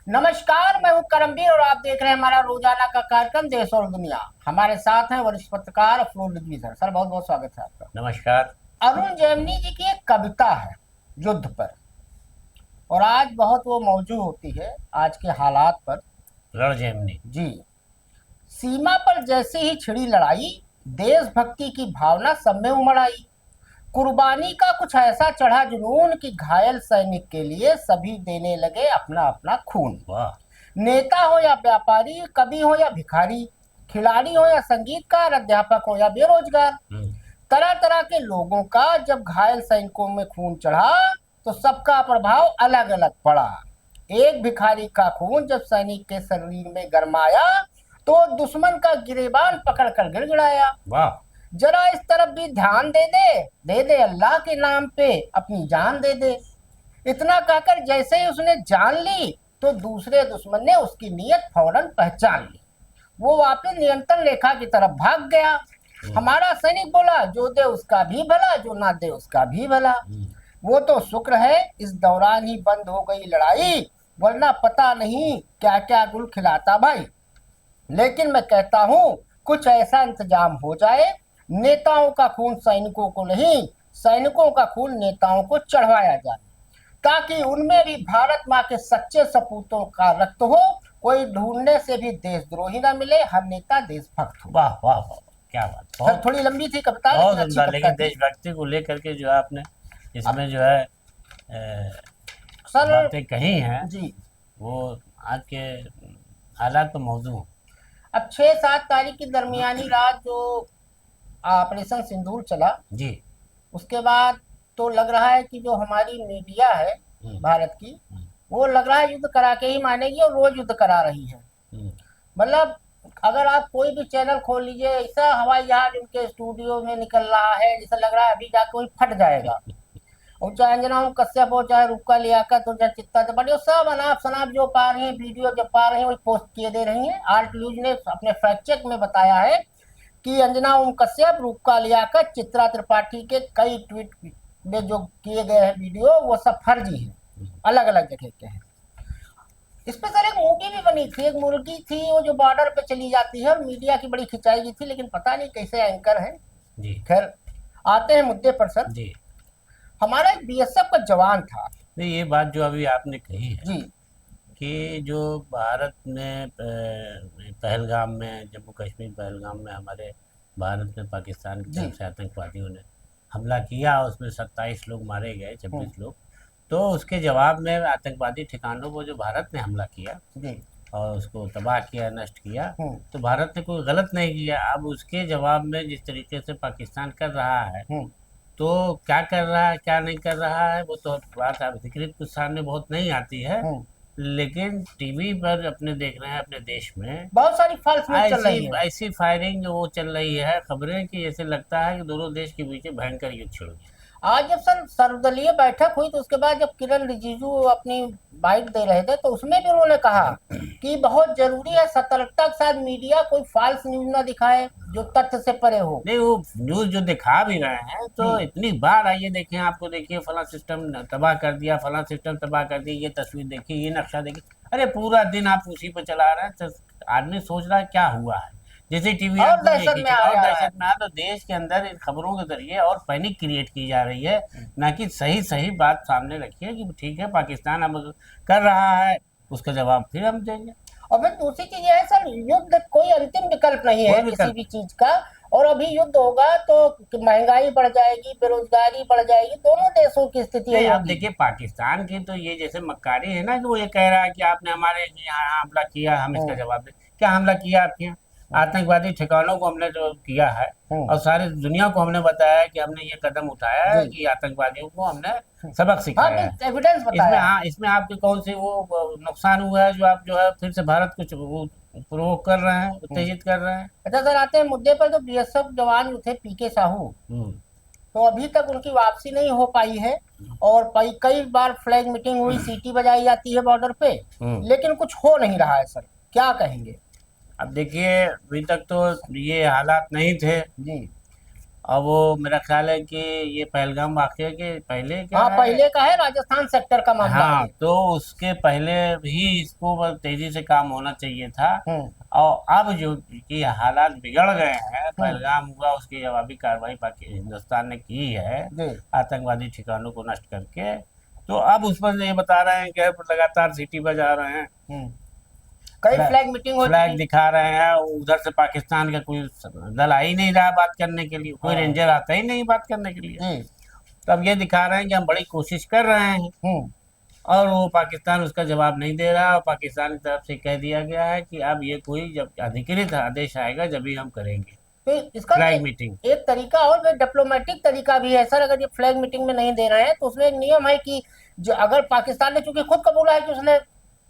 नमस्कार, मैं हूं करमवीर और आप देख रहे हैं हमारा रोजाना का कार्यक्रम देश और दुनिया। हमारे साथ हैं वरिष्ठ पत्रकार अफरोज रिजवी सर। सर, बहुत बहुत स्वागत है आपका। नमस्कार। अरुण जेमनी जी की एक कविता है युद्ध पर, और आज बहुत वो मौजू होती है आज के हालात पर। रण जेमनी। जी। सीमा पर जैसे ही छिड़ी लड़ाई, देशभक्ति की भावना सब में उमड़ आई। कुर्बानी का कुछ ऐसा चढ़ा जुनून कि घायल सैनिक के लिए सभी देने लगे अपना अपना खून। वाह। नेता हो या व्यापारी, कवि हो या भिखारी, खिलाड़ी हो या संगीतकार, अध्यापक हो या बेरोजगार, तरह तरह के लोगों का जब घायल सैनिकों में खून चढ़ा तो सबका प्रभाव अलग अलग पड़ा। एक भिखारी का खून जब सैनिक के शरीर में गरमाया तो दुश्मन का गिरेबान पकड़कर गिड़गिड़ाया। वाह। जरा इस तरफ भी ध्यान दे दे अल्लाह के नाम पे अपनी जान दे दे। इतना कहकर जैसे ही उसने जान ली तो दूसरे दुश्मन ने उसकी नीयत फौरन पहचान ली। वो वापस नियंत्रण रेखा की तरफ भाग गया। हमारा सैनिक बोला, जो दे उसका भी भला, जो ना दे उसका भी भला। वो तो शुक्र है इस दौरान ही बंद हो गई लड़ाई, वरना पता नहीं क्या क्या गुल खिलाता भाई। लेकिन मैं कहता हूँ कुछ ऐसा इंतजाम हो जाए, नेताओं का खून सैनिकों को नहीं, सैनिकों का खून नेताओं को चढ़वाया जाए, ताकि उनमें भी भारत माँ के सच्चे सपूतों का रक्त हो। कोई ढूंढने से भी देशद्रोही ना मिले, हर नेता देशभक्त हो। वाह वाह वाह, क्या बात। सर, बहुत थोड़ी लंबी थी कविता, बहुत लेकिन अच्छी उम्दा। कविता लेकिन थी। देशभक्ति को लेकर के जो है आपने इसमें जो है सर बातें कही हैं, जी, वो आज के हालात पर मौजू हैं। अब 6-7 तारीख की दरमियानी रात जो ऑपरेशन सिंदूर चला, जी। उसके बाद तो लग रहा है कि जो हमारी मीडिया है भारत की, वो लग रहा है युद्ध करा के ही मानेगी, और रोज युद्ध करा रही है। मतलब अगर आप कोई भी चैनल खोल लीजिए, ऐसा हवाई जहाज उनके स्टूडियो में निकल रहा है जैसा लग रहा है अभी जाके वही फट जाएगा। और चाहे अंजना कश्यप हो, चाहे रुक्का लियाकत हो, चाहे चित्ता त्रिपाठी हो, सब अनाप शनाप जो पा रही है, वीडियो जब पा रही है वही पोस्ट किए दे रही है। आर्ट न्यूज ने अपने फैक्ट चेक में बताया है कि अंजना कश्यप, रुक्का लियाकत, चित्रा त्रिपाठी के कई ट्वीट में जो किए गए हैं वीडियो, वो सब फर्जी है, अलग अलग जगह के हैं। इस पे सर एक मूवी भी बनी थी, एक मुर्गी थी वो जो बॉर्डर पे चली जाती है, और मीडिया की बड़ी खिंचाई की थी, लेकिन पता नहीं कैसे एंकर है। जी। खैर, आते हैं मुद्दे पर सर। जी। हमारा एक बीएसएफ का जवान था। नहीं, ये बात जो अभी आपने कही है जी कि जो भारत ने पहलगाम में, जम्मू कश्मीर पहलगाम में हमारे भारत में पाकिस्तान की तरफ से आतंकवादियों ने हमला किया, उसमें 27 लोग मारे गए, 26 लोग। तो उसके जवाब में आतंकवादी ठिकानों को जो भारत ने हमला किया और उसको तबाह किया, नष्ट किया, तो भारत ने कोई गलत नहीं किया। अब उसके जवाब में जिस तरीके से पाकिस्तान कर रहा है, तो क्या कर रहा है क्या नहीं कर रहा है वो तो बात अधिकृत कुछ सामने बहुत नहीं आती है, लेकिन टीवी पर अपने देख रहे हैं अपने देश में बहुत सारी फॉल्स न्यूज़ चल रही है। ऐसी फायरिंग जो वो चल रही है, खबरें कि जैसे लगता है कि दोनों देश के बीच भयंकर युद्ध छिड़ गया। आज जब सर सर्वदलीय बैठक हुई तो उसके बाद जब किरण रिजिजू अपनी बाइट दे रहे थे, तो उसमें भी उन्होंने कहा कि बहुत जरूरी है सतर्कता के साथ मीडिया कोई फॉल्स न्यूज ना दिखाए जो तथ्य से परे हो। नहीं, वो न्यूज जो दिखा भी रहे हैं तो इतनी बार आइए देखें, आपको देखिए फला सिस्टम तबाह कर दिया, फला सिस्टम तबाह कर दिया, ये तस्वीर देखिए, ये नक्शा देखिए, अरे पूरा दिन आप उसी पर चला रहे हैं। आदमी सोच रहा है क्या हुआ है, जैसे टीवी और आपको दहशत में आ दहशत में तो देश के अंदर इन खबरों के जरिए और पैनिक क्रिएट की जा रही है, ना कि सही सही बात सामने रखी है कि ठीक है पाकिस्तान अब कर रहा है, उसका जवाब फिर हम देंगे। और फिर दूसरी चीज ये है सर, युद्ध कोई अंतिम विकल्प नहीं है किसी भी चीज का। और अभी युद्ध होगा तो महंगाई बढ़ जाएगी, बेरोजगारी बढ़ जाएगी, दोनों देशों की स्थिति। आप देखिए पाकिस्तान की तो ये जैसे मक्कारी है ना कि वो ये कह रहा है कि आपने हमारे यहाँ हमला किया, हम इसका जवाब दें। क्या हमला किया आपके यहाँ? आतंकवादी ठिकानों को हमने जो किया है और सारी दुनिया को हमने बताया है कि हमने ये कदम उठाया है कि आतंकवादियों को हमने सबक सिखाया है। एविडेंस बताया। इसमें आपके कौन से वो नुकसान हुआ है जो आप जो है फिर से भारत को प्रोवोक कर रहे हैं, उत्तेजित कर रहे हैं। अच्छा सर, आते हैं मुद्दे पर। तो बीएसएफ जवान जो थे पीके साहू, तो अभी तक उनकी वापसी नहीं हो पाई है, और कई बार फ्लैग मीटिंग हुई, सीटी बजाई जाती है बॉर्डर पे, लेकिन कुछ हो नहीं रहा है सर, क्या कहेंगे? अब देखिए, अभी तक तो ये हालात नहीं थे जी। और वो मेरा ख्याल है कि ये पहलगाम वाकये के पहले क्या हाँ, है। पहले का है, राजस्थान सेक्टर का मामला है हाँ, ये। तो उसके पहले भी इसको बस तेजी से काम होना चाहिए था। हम्म। और अब जो कि हालात बिगड़ गए हैं, हम्म। पहलगाम हुआ, उसकी जवाबी कार्रवाई पाकिस्तान हिंदुस्तान ने की है जी। आतंकवादी ठिकानों को नष्ट करके। तो अब उस पर ये बता रहे हैं कि अब लगातार सीटी बजा रहे हैं, हम्म। कई फ्लैग फ्लैग मीटिंग हो फ्लैग चुकी। दिखा रहे हैं। उधर से पाकिस्तान का कोई दल आ ही नहीं रहा बात करने के लिए, कोई हाँ। रेंजर आता ही नहीं बात करने के लिए। जी। तो अब ये दिखा रहे हैं कि हम बड़ी कोशिश कर रहे हैं, हम्म। और वो पाकिस्तान उसका जवाब नहीं दे रहा। और पाकिस्तान की तरफ से कह दिया गया है कि अब ये कोई जब अधिकृत आदेश आएगा जब ही हम करेंगे तो इसका फ्लैग एक, मीटिंग। एक तरीका और डिप्लोमेटिक तरीका भी है सर। अगर ये फ्लैग मीटिंग में नहीं दे रहे हैं तो उसमें एक नियम है कि जो अगर पाकिस्तान ने चूंकि खुद कबूला है कि उसने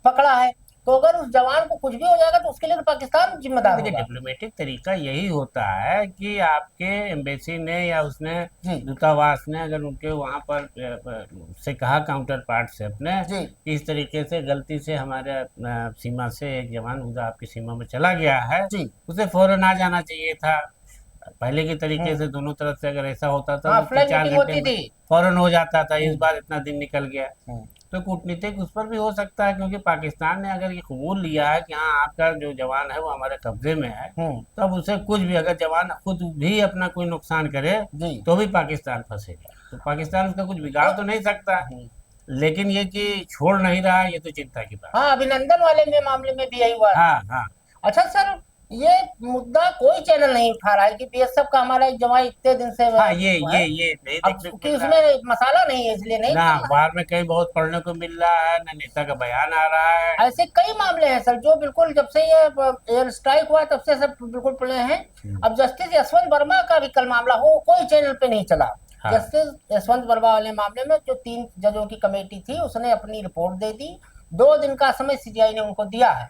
पकड़ा है, तो अगर उस जवान को कुछ भी हो जाएगा तो उसके लिए तो पाकिस्तान जिम्मेदार देखिए, होगा। डिप्लोमेटिक तरीका यही होता है कि आपके एम्बेसी ने या उसने जी। दूतावास ने अगर उनके वहां पर से कहा काउंटर पार्ट से अपने जी। कि इस तरीके से गलती से हमारे सीमा से एक जवान उधर आपकी सीमा में चला गया है, जी। उसे फौरन आ जाना चाहिए था। पहले के तरीके हम्म। से दोनों तरफ से अगर ऐसा होता था हाँ, तो तीन फ्लैग चार मीटिंग घंटे होती में थी। फौरन हो जाता था। इस हम्म। बार इतना दिन निकल गया। हम्म। तो कूटनीतिक उस पर भी हो सकता है, क्योंकि पाकिस्तान ने अगर ये कबूल लिया है कि हाँ आपका जो जवान है वो हमारे कब्जे में है, हम्म। तो अब उसे कुछ भी, अगर जवान खुद भी अपना कोई नुकसान करे जी। तो भी पाकिस्तान फंसेगा। तो पाकिस्तान उसका कुछ बिगाड़ तो नहीं सकता, हम्म। लेकिन ये कि छोड़ नहीं रहा है, ये तो चिंता की बात हाँ, अभिनंदन वाले में मामले में भी यही हुआ। है। हाँ हाँ। अच्छा सर, ये मुद्दा कोई चैनल नहीं उठा रहा है कि बीएसएफ का हमारा एक जवान इतने दिन से हाँ, ये वो ये है। ये नहीं अब देखने को कि मिल रहा है। उसमें मसाला नहीं है इसलिए नहीं ना चल रहा अखबार में कहीं बहुत पढ़ने को मिल रहा है, ना नेता का बयान आ रहा है। है। ऐसे कई मामले हैं सर जो बिल्कुल जब से ये एयर स्ट्राइक हुआ तब से सब बिल्कुल पड़े हैं। अब जस्टिस यशवंत वर्मा का भी कल मामला हो, कोई चैनल पे नहीं चला। हाँ। जस्टिस यशवंत वर्मा वाले मामले में जो 3 जजों की कमेटी थी उसने अपनी रिपोर्ट दे दी। 2 दिन का समय सीबीआई ने उनको दिया है,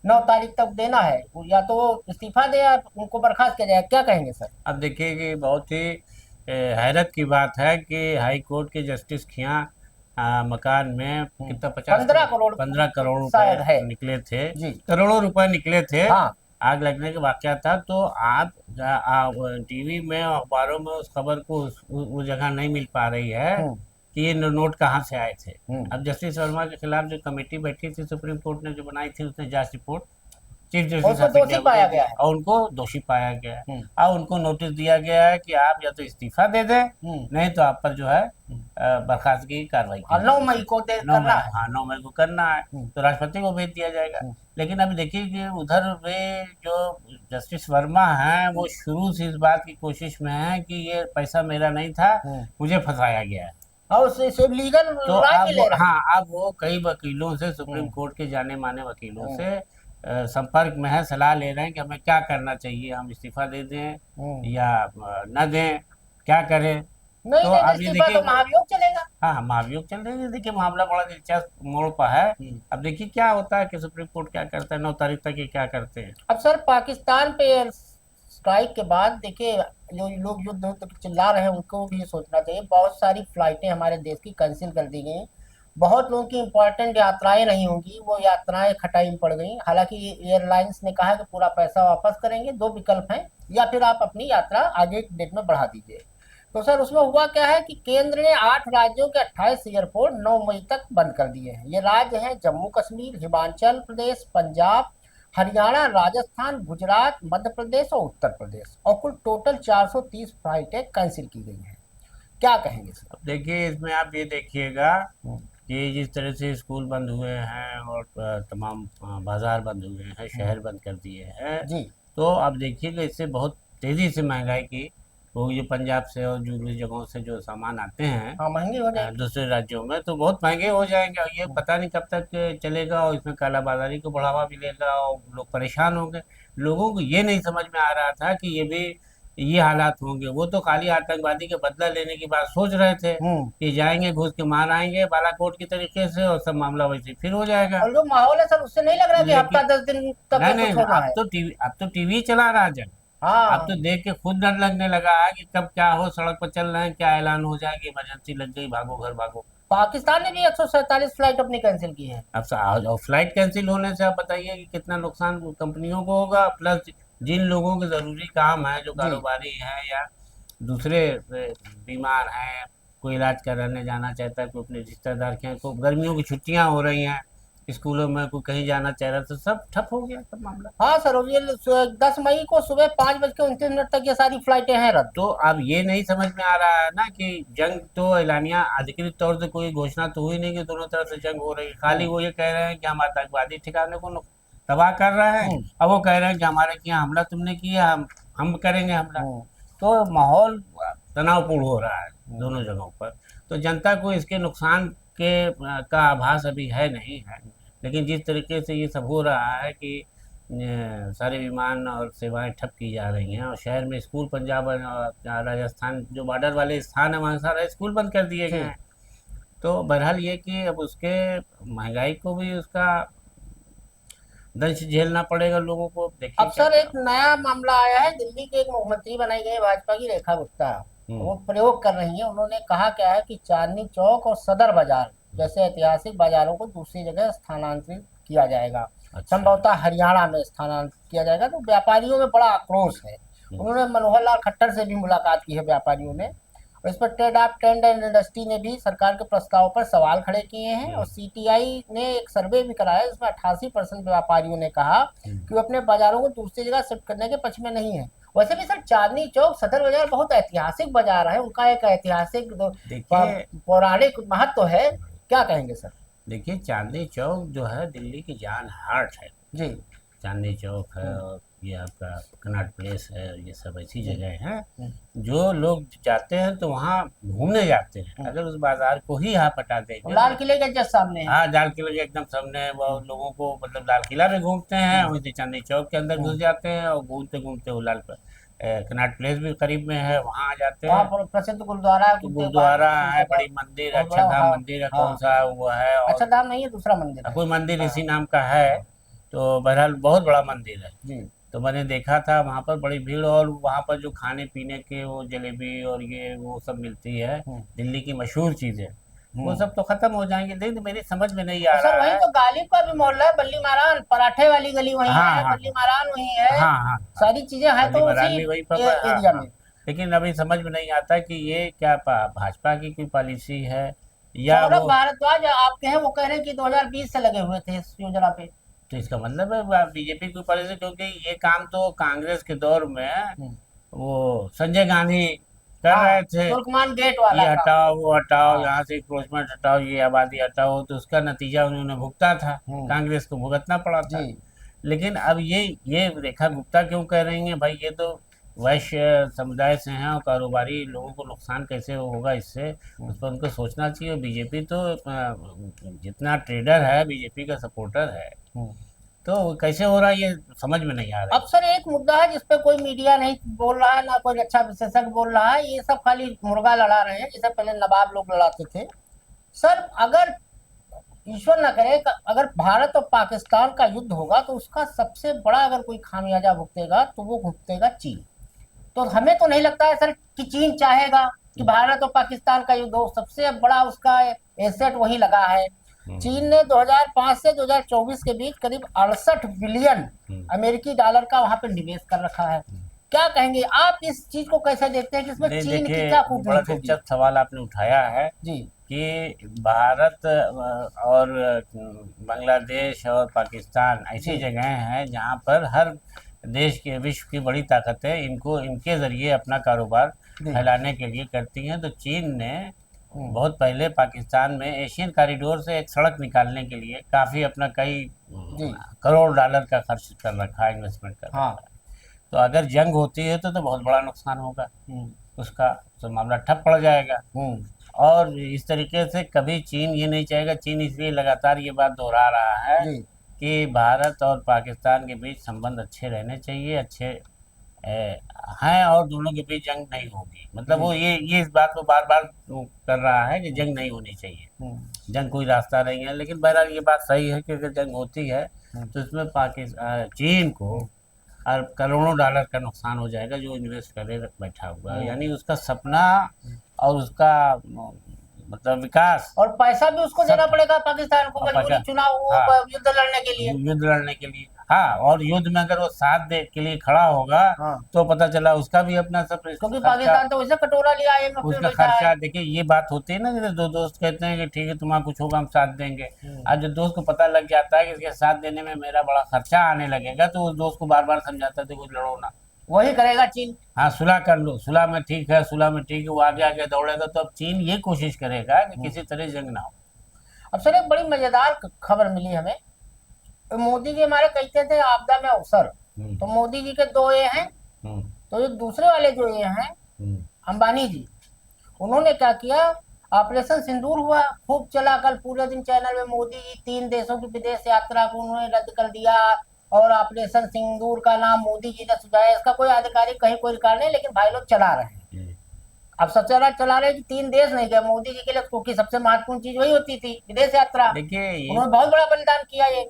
9 तारीख तक देना है। या तो वो इस्तीफा दे या उनको बर्खास्त किया जाए। क्या कहेंगे सर? अब देखिए कि बहुत ही हैरत की बात है कि हाई कोर्ट के जस्टिस खिया मकान में कितना 15 करोड़ 15 करोड़ शायद है। रुपए निकले थे, जी। करोड़ों रुपए निकले थे। हाँ। आग लगने का वाकया था। तो आप टीवी में और अखबारों में उस खबर को उस जगह नहीं मिल पा रही है हम्म। कि ये नोट कहाँ से आए थे। हम्म। अब जस्टिस वर्मा के खिलाफ जो कमेटी बैठी थी सुप्रीम कोर्ट ने जो बनाई थी, उसने जांच रिपोर्ट चीफ उसको जस्टिस ऑफ दोषी इंडिया को पाया दे गया दिया है। और उनको दोषी पाया गया है। हम्म। और उनको नोटिस दिया गया है कि आप या तो इस्तीफा दे दें, नहीं तो आप पर जो है बर्खास्तगी की कार्रवाई की और 9 जाएगी। मई को 9 करना मई, है। हाँ 9 मई को करना है। हम्म। तो राष्ट्रपति को भेज दिया जाएगा। हम्म। लेकिन अभी देखिए कि उधर वे जो जस्टिस वर्मा हैं वो शुरू से इस बात की कोशिश में है कि ये पैसा मेरा नहीं था, मुझे फंसाया गया है। और उससे लीगल तो राय अब भी ले रहे हैं। हाँ, अब वो कई वकीलों से, सुप्रीम कोर्ट के जाने माने वकीलों से संपर्क में है, सलाह ले रहे हैं कि हमें क्या करना चाहिए, हम इस्तीफा दे दें या न दें, क्या करें। नहीं तो नहीं, अब ये इस्तीफा देखिए, तो महाभियोग चलेगा। हाँ महाभियोग चल रही है। देखिए मामला बड़ा दिलचस्प मोड़ पर है। अब देखिए क्या होता है कि सुप्रीम कोर्ट क्या करता है, 9 तारीख तक ये क्या करते हैं। अब सर, पाकिस्तान पे एयर स्ट्राइक के बाद देखिए जो लोग युद्ध युद्ध चिल्ला रहे हैं उनको भी सोचना चाहिए। बहुत सारी फ्लाइटें हमारे देश की कैंसिल कर दी गई। बहुत लोगों की इंपॉर्टेंट यात्राएं नहीं होंगी, वो यात्राएं खटाई में पड़ गई। हालांकि एयरलाइंस ने कहा कि पूरा पैसा वापस करेंगे। 2 विकल्प हैं, या फिर आप अपनी यात्रा आगे की डेट में बढ़ा दीजिए। तो सर उसमें हुआ क्या है कि केंद्र ने 8 राज्यों के 28 एयरपोर्ट 9 मई तक बंद कर दिए हैं। ये राज्य हैं जम्मू कश्मीर, हिमाचल प्रदेश, पंजाब, हरियाणा, राजस्थान, गुजरात, मध्य प्रदेश और उत्तर प्रदेश। और कुल टोटल 430 फ्लाइटें कैंसिल की गई हैं। क्या कहेंगे सर? अब देखिए इसमें आप ये देखिएगा कि जिस तरह से स्कूल बंद हुए हैं और तमाम बाजार बंद हुए हैं, शहर बंद कर दिए हैं जी। तो अब देखिएगा इससे बहुत तेजी से महंगाई की, वो जो पंजाब से और दूसरी जगहों से जो सामान आते हैं हाँ, महंगी हो जाएगी। दूसरे राज्यों में, तो बहुत महंगे हो जाएंगे। और ये पता नहीं कब तक चलेगा, और इसमें कालाबाजारी को बढ़ावा मिलेगा और लोग परेशान होंगे। लोगों को ये नहीं समझ में आ रहा था कि ये हालात होंगे। वो तो खाली आतंकवादी के बदला लेने की बात सोच रहे थे कि जाएंगे घुस के मार आएंगे बालाकोट की तरीके से, और सब मामला वैसे फिर हो जाएगा। और जो माहौल है सर, उससे नहीं लग रहा कि लेकिन हफ्ता 10 दिन तक नहीं कुछ नहीं, होना है। अब तो टीवी चला रहा जग। हाँ। अब तो देख के खुद डर लगने लगा है कि कब क्या हो, सड़क पर चल रहे हैं क्या ऐलान हो जाएगी, इमरजेंसी लग गई, भागो घर भागो। पाकिस्तान ने भी 147 फ्लाइट अपनी कैंसिल की है। अब फ्लाइट कैंसिल होने से आप बताइए कि कितना नुकसान कंपनियों को होगा, प्लस जिन लोगों के जरूरी काम है, जो कारोबारी है या दूसरे बीमार हैं, कोई इलाज कराने जाना चाहता है, कोई अपने रिश्तेदार के यहाँ, कोई गर्मियों की छुट्टियां हो रही हैं स्कूलों में, कोई कहीं जाना चाह रहा, तो सब ठप हो गया सब मामला। हाँ सर, और ये 10 मई को सुबह 5:29 तक ये सारी फ्लाइटें हैं रद्द। तो अब ये नहीं समझ में आ रहा है ना कि जंग तो एलानिया अधिकृत तौर से कोई घोषणा तो हुई नहीं कि दोनों तरफ से जंग हो रही है, खाली वो ये कह रहे हैं कि हम आतंकवादी ठिकाने को तबाह कर रहे हैं, अब वो कह रहे हैं कि हमारे यहाँ हमला तुमने किया, हम करेंगे हमला। तो माहौल तनावपूर्ण हो रहा है दोनों जगहों पर। तो जनता को इसके नुकसान का आभास अभी है नहीं है, लेकिन जिस तरीके से ये सब हो रहा है कि सारे विमान और सेवाएं ठप की जा रही हैं, और शहर में स्कूल, पंजाब और राजस्थान जो बॉर्डर वाले स्थान है वहाँ सारे स्कूल बंद कर दिए गए हैं। तो बहरहाल ये कि अब उसके महंगाई को भी उसका दंश झेलना पड़ेगा लोगों को। देखिए अब सर एक नया मामला आया है, दिल्ली के एक मुख्यमंत्री बनाई गई भाजपा की रेखा गुप्ता, वो प्रयोग कर रही है। उन्होंने कहा क्या है कि चांदनी चौक और सदर बाजार जैसे ऐतिहासिक बाजारों को दूसरी जगह स्थानांतरित किया जाएगा, संभवतः हरियाणा में स्थानांतरित किया जाएगा। तो व्यापारियों में बड़ा आक्रोश है। उन्होंने मनोहर लाल खट्टर से भी मुलाकात की है व्यापारियों ने, और इस पर ट्रेड एंड इंडस्ट्री ने भी सरकार के प्रस्ताव पर सवाल खड़े किए हैं। और सीटीआई ने एक सर्वे भी कराया, जिसमें 88% व्यापारियों ने कहा कि वो अपने बाजारों को दूसरी जगह शिफ्ट करने के पक्ष में नहीं है। वैसे भी सर चांदनी चौक, सदर बाजार बहुत ऐतिहासिक बाजार है, उनका एक ऐतिहासिक पौराणिक महत्व है। क्या कहेंगे सर? देखिए, चांदनी चौक जो है दिल्ली की जान हार्ट है जी। चांदनी चौक है, और ये आपका कनॉट प्लेस है, ये सब ऐसी जगह हैं जो लोग जाते हैं तो वहाँ घूमने जाते हैं। अगर उस बाजार को ही यहाँ हटा देंगे, लाल किले के जस्ट सामने है। हाँ, लाल किले के एकदम सामने, वो लोगों को मतलब लाल किला में घूमते हैं, वहीं से चांदनी चौक के अंदर घुस जाते हैं, और घूमते घूमते वो कनॉट प्लेस भी करीब में है, वहाँ आ जाते हैं। वहाँ प्रसिद्ध गुरुद्वारा है, गुरुद्वारा है, बड़ी मंदिर, अक्षरधाम मंदिर है, कौन सा वो है, और अक्षरधाम नहीं है, दूसरा मंदिर है, कोई मंदिर इसी नाम का है। तो बहरहाल बहुत बड़ा मंदिर है जी। तो मैंने देखा था वहाँ पर बड़ी भीड़, और वहाँ पर जो खाने पीने के वो जलेबी और ये वो सब मिलती है, दिल्ली की मशहूर चीजें, वो सब तो खत्म हो जाएंगे। लेकिन मेरी समझ में नहीं आ सर रहा वही है। तो गालिब का भी मोहल्ला है, बल्ली मारान, पराठे वाली गली वही हाँ, है, हाँ, बल्ली मारान वही है, हाँ, हाँ, सारी चीजें हैं तो बल्ली भी वही पर एरिया में। लेकिन अभी समझ में नहीं आता कि ये क्या भाजपा की कोई पॉलिसी है या सौरभ वो, भारद्वाज आपके हैं, वो कह रहे हैं कि 2020 से लगे हुए थे इस योजना पे। तो इसका मतलब है बीजेपी की पॉलिसी, क्योंकि ये काम तो कांग्रेस के दौर में वो संजय गांधी कर रहे थे, तुर्कमान गेट वाला ये हटाओ, वो हटाओ, यहाँ से इंक्रोचमेंट हटाओ, ये आबादी हटाओ, तो उसका नतीजा उन्होंने भुगता था, कांग्रेस को भुगतना पड़ा था। लेकिन अब ये रेखा गुप्ता क्यों कह रही हैं भाई, ये तो वैश्य समुदाय से हैं, और कारोबारी लोगों को नुकसान कैसे होगा इससे, उस पर उनको सोचना चाहिए। बीजेपी तो जितना ट्रेडर है बीजेपी का सपोर्टर है, तो कैसे हो रहा है ये समझ में नहीं आ रहा। अब सर एक मुद्दा है जिसपे कोई मीडिया नहीं बोल रहा है, ना कोई अच्छा विशेषज्ञ बोल रहा है, ये सब खाली मुर्गा लड़ा रहे हैं, जैसे पहले नवाब लोग लड़ाते थे। सर अगर ईश्वर न करे, अगर भारत और पाकिस्तान का युद्ध होगा तो उसका सबसे बड़ा अगर कोई खामियाजा भुगतेगा तो वो भुगतेगा चीन। तो हमें तो नहीं लगता है सर कि चीन चाहेगा कि भारत और पाकिस्तान का युद्ध हो। सबसे बड़ा उसका एसेट वही लगा है। चीन ने 2005 से 2024 के बीच करीब 68 बिलियन अमेरिकी डॉलर का वहां पर निवेश कर रखा है। क्या कहेंगे आप इस चीज को, कैसे देखते हैं कि इसमें चीन की क्या बड़ा दिलचस्प सवाल आपने उठाया है जी, कि भारत और बांग्लादेश और पाकिस्तान ऐसी जगह हैं जहां पर हर देश के, विश्व की बड़ी ताकतें इनको इनके जरिए अपना कारोबार फैलाने के लिए करती हैं। तो चीन ने बहुत पहले पाकिस्तान में एशियन कॉरिडोर से एक सड़क निकालने के लिए काफ़ी अपना कई करोड़ डॉलर का खर्च कर रखा है, इन्वेस्टमेंट कर रखा है। तो अगर जंग होती है तो बहुत बड़ा नुकसान होगा उसका, तो मामला ठप पड़ जाएगा। और इस तरीके से कभी चीन ये नहीं चाहेगा। चीन इसलिए लगातार ये बात दोहरा रहा है कि भारत और पाकिस्तान के बीच संबंध अच्छे रहने चाहिए, अच्छे हैं, और दोनों के बीच जंग नहीं होगी। मतलब वो ये इस बात को बार बार कर रहा है कि जंग नहीं होनी चाहिए, जंग कोई रास्ता नहीं है। लेकिन बहरहाल ये बात सही है कि अगर जंग होती है तो इसमें पाकिस्तान, चीन को और करोड़ों डॉलर का नुकसान हो जाएगा जो इन्वेस्ट करे बैठा हुआ है। यानी उसका सपना और उसका मतलब विकास, और पैसा भी उसको देना पड़ेगा पाकिस्तान को, चुनाव युद्ध लड़ने के लिए। हाँ, और युद्ध में अगर वो साथ दे के लिए खड़ा होगा हाँ। तो पता चला उसका भी अपना सब क्योंकि खर्चा, पाकिस्तान तो वैसे कटोरा लिया IMF में उसका बैठा है। खर्चा। देखिए ये बात होती है ना, जैसे दो दोस्त कहते हैं कि ठीक है तुम्हारा कुछ होगा हम साथ देंगे। आज जब दोस्त को पता लग जाता है कि इसके साथ देने में मेरा बड़ा खर्चा आने लगेगा, तो उस दोस्त को बार बार समझाता है कुछ लड़ो ना, वही करेगा चीन। हाँ सुलह कर लो, सुलह में ठीक है, सुलह में ठीक है, वो आगे आगे दौड़ेगा। तो अब चीन ये कोशिश करेगा कि किसी तरह जंग ना हो। अब सर एक बड़ी मजेदार खबर मिली हमें। मोदी जी हमारे कहते थे आपदा में अवसर, हम्म, तो मोदी जी के दो ये हैं। हम्म, तो ये दूसरे वाले जो ये हैं हम्म, अंबानी जी, उन्होंने क्या किया, ऑपरेशन सिंदूर हुआ, खूब चला, कल पूरे दिन चैनल में मोदी जी 3 देशों की विदेश यात्रा को उन्होंने रद्द कर दिया, और ऑपरेशन सिंदूर का नाम मोदी जी ने सुझाया। इसका कोई आधिकारिक कहीं कोई रिकॉर्ड नहीं, लेकिन भाई लोग चला रहे हैं। हम्म। अब सचरा चला रहे कि 3 देश नहीं गए मोदी जी के लिए, क्योंकि सबसे महत्वपूर्ण चीज वही होती थी, विदेश यात्रा। देखिए ये उन्होंने बहुत बड़ा बलिदान किया ये।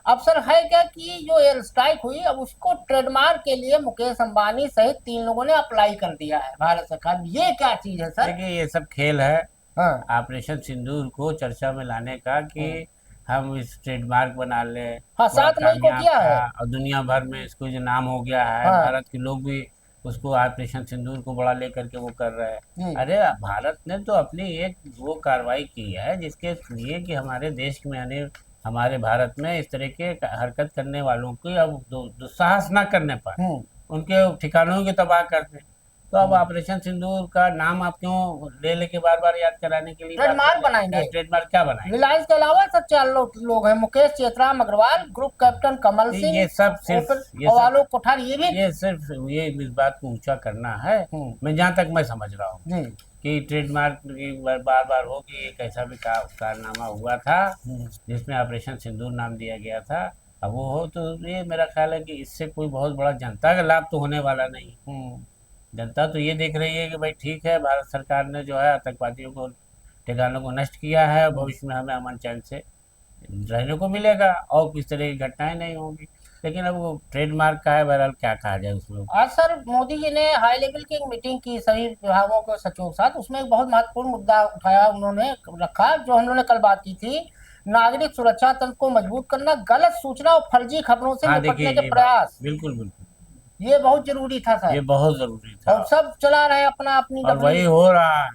अब सर है क्या कि जो एयर स्ट्राइक हुई, अब उसको ट्रेडमार्क के लिए मुकेश अंबानी सहित 3 लोगों ने अप्लाई कर दिया है भारत सरकार। ये क्या चीज है सर? देखिए ये सब खेल है हाँ ऑपरेशन सिंदूर को चर्चा में लाने का, कि हम इस ट्रेडमार्क बना ले। हाँ, बड़ा 7 मई को कामयाब किया है। था और दुनिया भर में इसको जो नाम हो गया है, हाँ। भारत के लोग भी उसको ऑपरेशन सिंदूर को बड़ा लेकर के वो कर रहे जी। हैं। अरे भारत ने तो अपनी एक वो कार्रवाई की है जिसके लिए कि हमारे देश में, यानी हमारे भारत में इस तरह के हरकत करने वालों की अब दुस्साहस न करने पर उनके ठिकानों की तबाह कर दें। तो अब ऑपरेशन सिंदूर का नाम आप क्यों ले लेके बार बार याद कराने के लिए ट्रेडमार्क बनाएंगे। ट्रेडमार्क क्या बनाएंगे? रिलायंस के अलावा सब 4 लोग हैं, मुकेश चेतराम अग्रवाल, ग्रुप कैप्टन कमल सिंह, ये सब सिर्फ आलोक कोठार, ये भी ये सिर्फ ये इस बात को ऊंचा करना है। मैं जहाँ तक मैं समझ रहा हूँ जी। कि ट्रेडमार्क बार बार हो कि एक ऐसा भी कारनामा हुआ था जिसमें ऑपरेशन सिंदूर नाम दिया गया था। अब वो हो तो ये मेरा ख्याल है कि इससे कोई बहुत बड़ा जनता का लाभ तो होने वाला नहीं। जनता तो ये देख रही है कि भाई ठीक है, भारत सरकार ने जो है आतंकवादियों को ठिकानों को नष्ट किया है, भविष्य में हमें अमन चैन से रहने को मिलेगा और किस तरह की घटनाएं नहीं होंगी। लेकिन अब वो ट्रेडमार्क का है, बहरहाल क्या कहा जाए उसमें। आज सर मोदी जी ने हाई लेवल की एक मीटिंग की सभी विभागों के सचिवों के साथ। उसमें एक बहुत महत्वपूर्ण मुद्दा उठाया, उन्होंने रखा, जो हम लोगों ने कल बात की थी, नागरिक सुरक्षा तंत्र को मजबूत करना, गलत सूचना और फर्जी खबरों से निपटने के प्रयास। बिल्कुल बिल्कुल, ये बहुत जरूरी था सर, ये बहुत जरूरी था। और सब चला रहे अपना अपनी और वही हो रहा है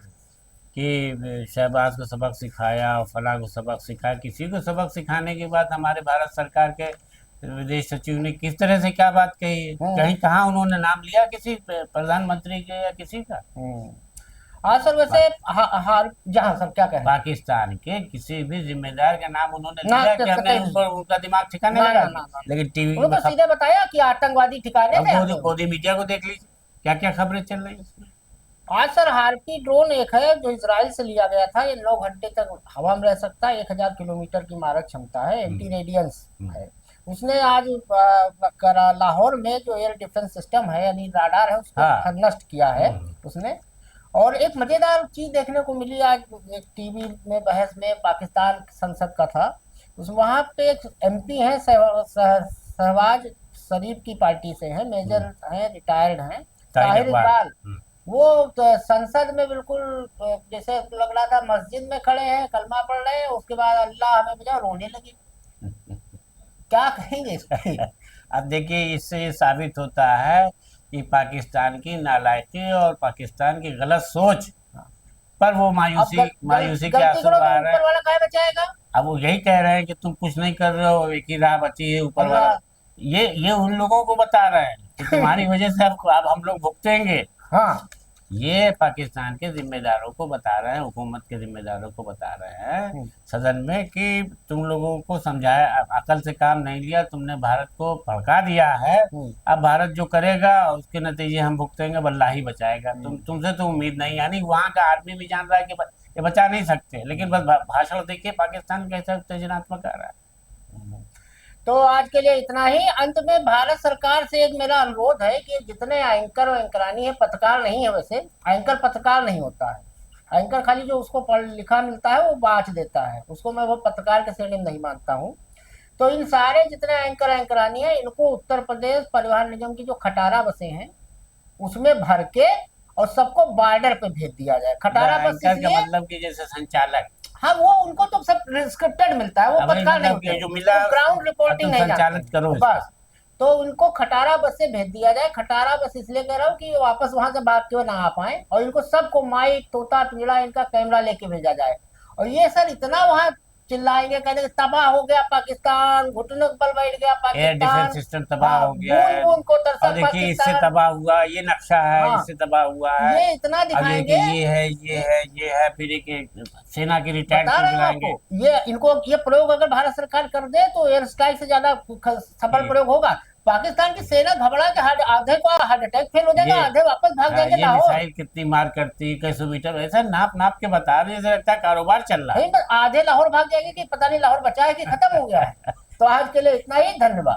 कि शहबाज को सबक सिखाया और फलां को सबक सिखाया। किसी को सबक सिखाने के बाद हमारे भारत सरकार के विदेश सचिव ने किस तरह से क्या बात कही, कहीं कहाँ उन्होंने नाम लिया किसी प्रधानमंत्री के या किसी का? हाँ सर, वैसे हार जहाँ सर क्या कहें, पाकिस्तान के किसी भी जिम्मेदार का नाम उन्होंने लिया कि हमने उनका दिमाग ठिकाने लगा। लेकिन टीवी में सीधे बताया कि आतंकवादी ठिकाने में। मोदी मीडिया को देख लीजिए क्या क्या खबरें चल रही है। आज सर हार्पी ड्रोन एक है जो इजराइल से लिया गया था, ये 9 घंटे तक हवा में रह सकता है, 1000 किलोमीटर की मारक क्षमता है, एंटी रेडियंस है। उसने आज लाहौर में जो एयर डिफेंस सिस्टम है यानी राडार है उसको नष्ट किया है उसने। और एक मजेदार चीज देखने को मिली आज एक टीवी में बहस में, पाकिस्तान संसद का था, उस वहाँ पे एक MP है शहबाज शरीफ की पार्टी से है, मेजर हैं, रिटायर्ड हैं, ताहिर इकबाल। वो तो संसद में बिल्कुल जैसे लग रहा था मस्जिद में खड़े हैं, कलमा पढ़ रहे हैं, उसके बाद अल्लाह हमें बचा रोने लगे। क्या कहेंगे इसका? अब देखिए इससे ये साबित होता है कि पाकिस्तान की नालायकी और पाकिस्तान की गलत सोच पर वो मायूसी के आंसू बहा रहे हैं। अब वो यही कह रहे हैं कि तुम कुछ नहीं कर रहे हो, एक ही राह बची है ऊपर वाला। ये उन लोगों को बता रहे हैं कि तुम्हारी वजह से अब हम लोग भुगतेंगे। हाँ, ये पाकिस्तान के जिम्मेदारों को बता रहे हैं, हुकूमत के जिम्मेदारों को बता रहे हैं सदन में कि तुम लोगों को समझाया, अकल से काम नहीं लिया, तुमने भारत को भड़का दिया है। अब भारत जो करेगा उसके नतीजे हम भुगतेंगे, वल्लाह ही बचाएगा। तुमसे तो उम्मीद नहीं। यानी वहाँ का आदमी भी जान रहा है कि ये बचा नहीं सकते, लेकिन बस भाषण देखिए पाकिस्तान कैसा उत्तेजनात्मक आ रहा है। तो आज के लिए इतना ही। अंत में भारत सरकार से एक मेरा अनुरोध है कि जितने एंकर और एंकरानी है, पत्रकार नहीं है, वैसे एंकर पत्रकार नहीं होता है। एंकर खाली जो उसको पढ़ लिखा मिलता है वो बाँच देता है, उसको मैं वो पत्रकार के श्रेणी में नहीं मानता हूँ। तो इन सारे जितने एंकर एंकरानी है, इनको उत्तर प्रदेश परिवहन निगम की जो खटारा बसें हैं उसमें भर के और सबको बॉर्डर पे भेज दिया जाए। खटारा बस का मतलब कि जैसे संचालक, हाँ वो उनको तो सब स्क्रिप्टेड मिलता है, वो अब वही पक्का नहीं मतलब कि होता है, जो मिला वो ग्राउंड रिपोर्टिंग तुम नहीं संचालित जानते करो हैं। इसको। बस तो उनको खटारा बस से भेज दिया जाए। खटारा बस इसलिए कह रहा हूँ कि ये वापस वहां से भाग के वो ना आ पाए, और इनको सबको माइक तोता पिंजड़ा इनका कैमरा लेके भेजा जाए, और ये सर इतना वहां चिल्लाएंगे, कहते तबाह हो गया पाकिस्तान, घुटनों पर बैठ गया एयर डिफेंस पाकिस्तान। सिस्टम तबाह हाँ हो गया बूंद है, बूंद को तरसा और देखिए इससे पाकिस्तान। तबाह हुआ, ये नक्शा है, हाँ इससे तबाह हुआ है। ये इतना अब देखिए दिखाएंगे। ये है, ये है, ये है, फिर एक सेना के रिटायर्ड बता रहे चीफ हैं लाएंगे। आपको, ये इनको ये प्रयोग अगर भारत सरकार कर दे तो एयर स्ट्राइक से ज्यादा सफल प्रयोग होगा। पाकिस्तान की सेना घबरा के आधे को हार्ट अटैक फेल हो जाएगा, ये आधे वापस भाग जाएंगे ये लाहौर। मिसाइल कितनी मार करती है, कैसे मीटर, ऐसा नाप नाप के बता रहे हैं, जैसे लगता है कारोबार चल रहा है। नहीं बस आधे लाहौर भाग जाएंगे कि पता नहीं लाहौर बचा है कि खत्म हो गया है। तो आज के लिए इतना ही, धन्यवाद।